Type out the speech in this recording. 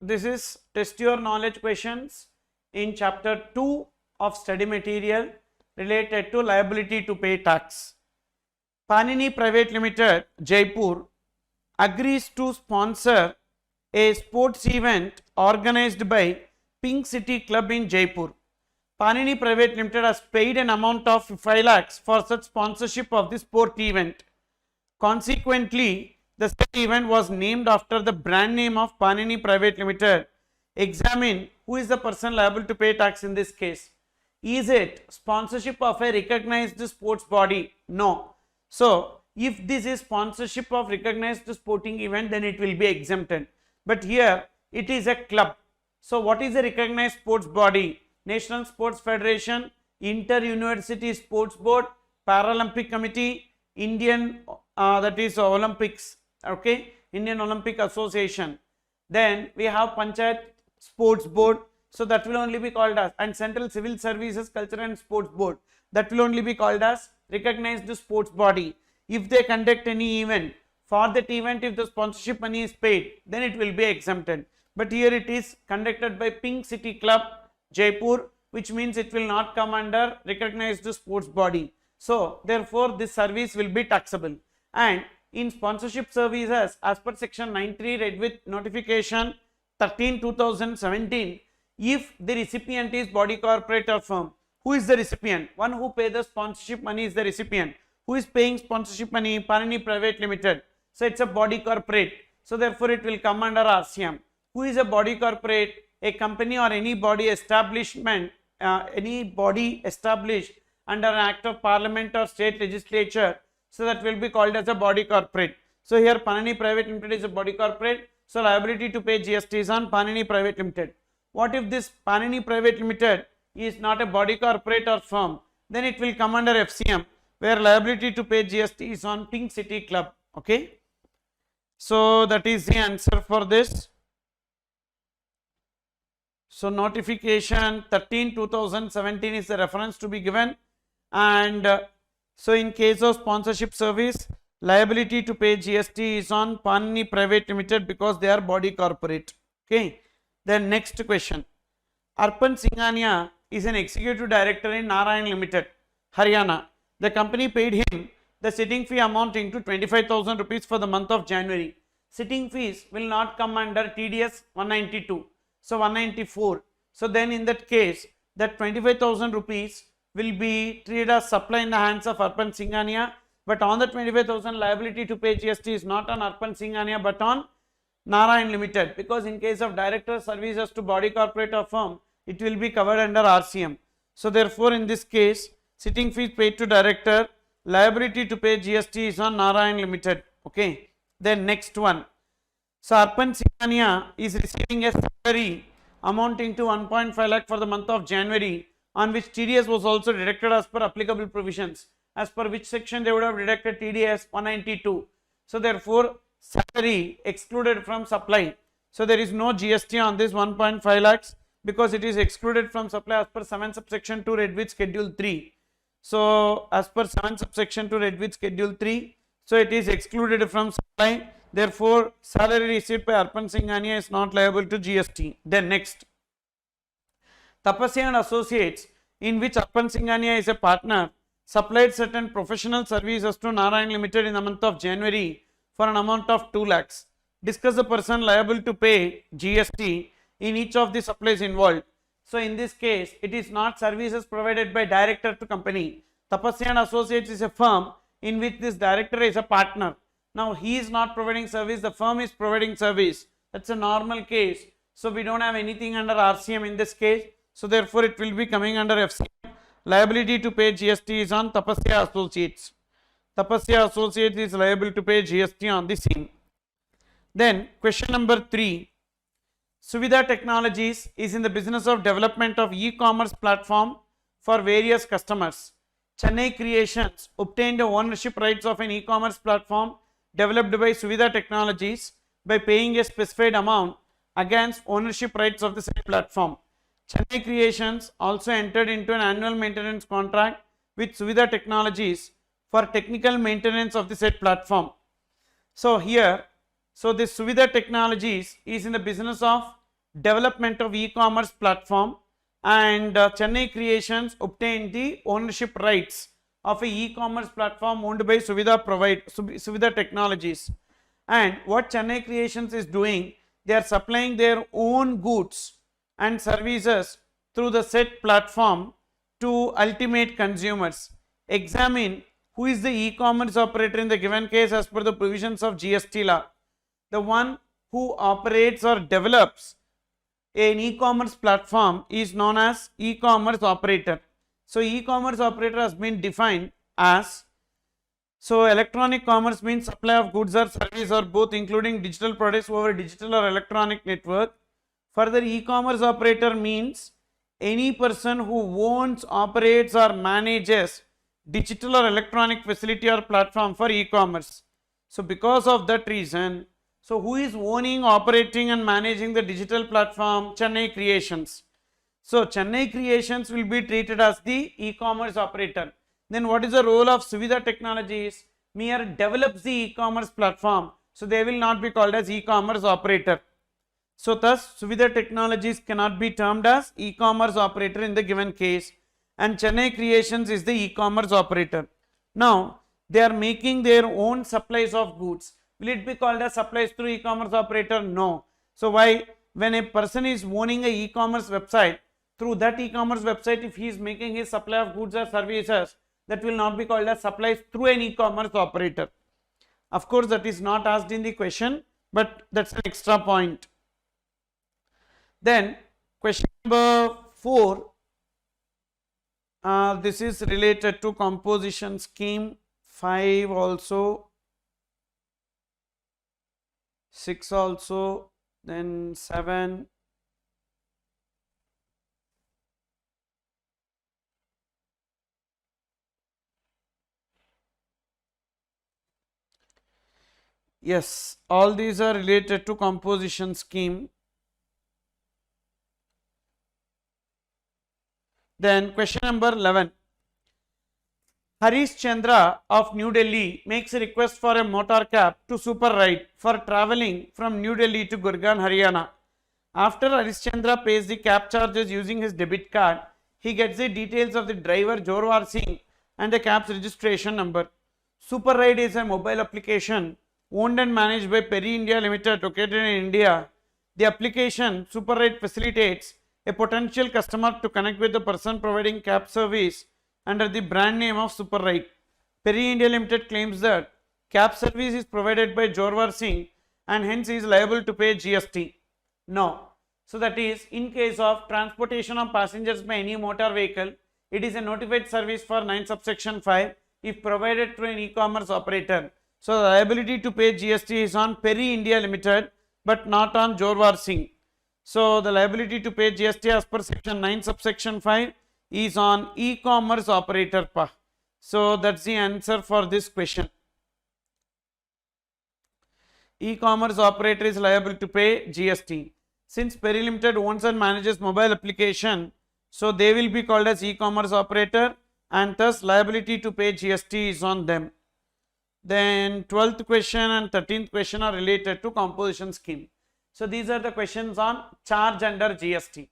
this is test your knowledge questions in chapter 2 of study material related to liability to pay tax. Panini Private Limited, Jaipur, agrees to sponsor a sports event organized by Pink City Club in Jaipur. Panini Private Limited has paid an amount of 5 lakhs for such sponsorship of the sport event. Consequently, the said event was named after the brand name of Panini Private Limited. Examine who is the person liable to pay tax in this case. Is it sponsorship of a recognized sports body? No. So, if this is sponsorship of recognized sporting event, then it will be exempted. But here it is a club. So, what is a recognized sports body? National Sports Federation, Inter-University Sports Board, Paralympic Committee, Indian that is Olympics, okay, Indian Olympic Association. Then we have Panchayat Sports Board, so that will only be called as, and Central Civil Services Culture and Sports Board, that will only be called as recognized sports body. If they conduct any event, for that event if the sponsorship money is paid, then it will be exempted. But here it is conducted by Pink City Club, Jaipur, which means it will not come under recognized sports body. So, therefore, this service will be taxable. And in sponsorship services, as per section 93 read with notification 13/2017, if the recipient is body corporate or firm, who is the recipient? One who pays the sponsorship money is the recipient. Who is paying sponsorship money? Panini Private Limited. So, it is a body corporate. So, therefore, it will come under RCM. Who is a body corporate? A company or any body establishment, any body established under an act of parliament or state legislature, so that will be called as a body corporate. So here Panini Private Limited is a body corporate, so liability to pay GST is on Panini Private Limited. What if this Panini Private Limited is not a body corporate or firm? Then it will come under FCM, where liability to pay GST is on Pink City Club. Okay, so that is the answer for this. So notification 13/2017 is the reference to be given, and so in case of sponsorship service, liability to pay GST is on Panini Private Limited because they are body corporate. Okay. Then next question. Arpan Singhania is an executive director in Narayan Limited, Haryana. The company paid him the sitting fee amounting to 25,000 rupees for the month of January. Sitting fees will not come under TDS 192. So 194. So then in that case, that 25,000 rupees will be treated as supply in the hands of Arpan Singhania, but on the 25,000 liability to pay GST is not on Arpan Singhania but on Narayan Limited, because in case of director services to body corporate or firm, it will be covered under RCM. So therefore in this case, sitting fees paid to director, liability to pay GST is on Narayan Limited. Okay. Then next one. So Arpan Singhania is receiving a salary amounting to 1.5 lakh for the month of January, on which TDS was also deducted as per applicable provisions. As per which section they would have deducted TDS 192. So therefore salary excluded from supply. So there is no GST on this 1.5 lakhs because it is excluded from supply as per 7 subsection 2 read with schedule 3. So as per 7 subsection 2 read with schedule 3, so it is excluded from supply. Therefore, salary received by Arpan Singhania is not liable to GST. Then next, Tapasya and Associates, in which Arpan Singhania is a partner, supplied certain professional services to Narayan Limited in the month of January for an amount of 2 lakhs. Discuss the person liable to pay GST in each of the supplies involved. So in this case, it is not services provided by director to company. Tapasya and Associates is a firm in which this director is a partner. Now he is not providing service, the firm is providing service. That's a normal case. So we don't have anything under RCM in this case. So therefore it will be coming under FCM. Liability to pay GST is on Tapasya Associates. Tapasya Associates is liable to pay GST on the same. Then question number 3. Suvidha Technologies is in the business of development of e-commerce platform for various customers. Chennai Creations obtained the ownership rights of an e-commerce platform developed by Suvidha Technologies by paying a specified amount against ownership rights of the said platform. Chennai Creations also entered into an annual maintenance contract with Suvidha Technologies for technical maintenance of the said platform. So here, this Suvidha Technologies is in the business of development of e-commerce platform, and Chennai Creations obtained the ownership rights of a e-commerce platform owned by Suvidha Technologies. And what Chennai Creations is doing, they are supplying their own goods and services through the said platform to ultimate consumers. Examine who is the e-commerce operator in the given case as per the provisions of GST law. The one who operates or develops an e-commerce platform is known as e-commerce operator. So e-commerce operator has been defined as, so electronic commerce means supply of goods or service or both, including digital products over digital or electronic network. Further, e-commerce operator means any person who owns, operates or manages digital or electronic facility or platform for e-commerce. So because of that reason, so who is owning, operating and managing the digital platform? Chennai Creations. So Chennai Creations will be treated as the e-commerce operator. Then what is the role of Suvidha Technologies? Mere develops the e-commerce platform. So they will not be called as e-commerce operator. So thus Suvidha Technologies cannot be termed as e-commerce operator in the given case, and Chennai Creations is the e-commerce operator. Now they are making their own supplies of goods. Will it be called as supplies through e-commerce operator? No. So why? When a person is owning a e-commerce website, through that e-commerce website, if he is making his supply of goods or services, that will not be called as supplies through an e-commerce operator. Of course, that is not asked in the question, but that's an extra point. Then question number 4, this is related to composition scheme. 5 also, 6 also, then 7. Yes, all these are related to composition scheme. Then question number 11. Harish Chandra of New Delhi makes a request for a motor cab to super ride for travelling from New Delhi to Gurgaon, Haryana. After Harish Chandra pays the cab charges using his debit card, he gets the details of the driver Jorwar Singh and the cab's registration number. Super Ride is a mobile application owned and managed by Perry India Limited located in India. The application Super Ride facilitates a potential customer to connect with the person providing cab service under the brand name of Super Ride. Perry India Limited claims that cab service is provided by Jorwar Singh and hence he is liable to pay GST. No. So that is, in case of transportation of passengers by any motor vehicle, it is a notified service for 9 subsection 5 if provided through an e-commerce operator. So the liability to pay GST is on Perry India Limited but not on Jorwar Singh. So the liability to pay GST as per section 9 subsection 5 is on e-commerce operator. So that's the answer for this question. E-commerce operator is liable to pay GST. Since Perry Limited owns and manages mobile application, so they will be called as e-commerce operator and thus liability to pay GST is on them. Then 12th question and 13th question are related to composition scheme. So these are the questions on charge under GST.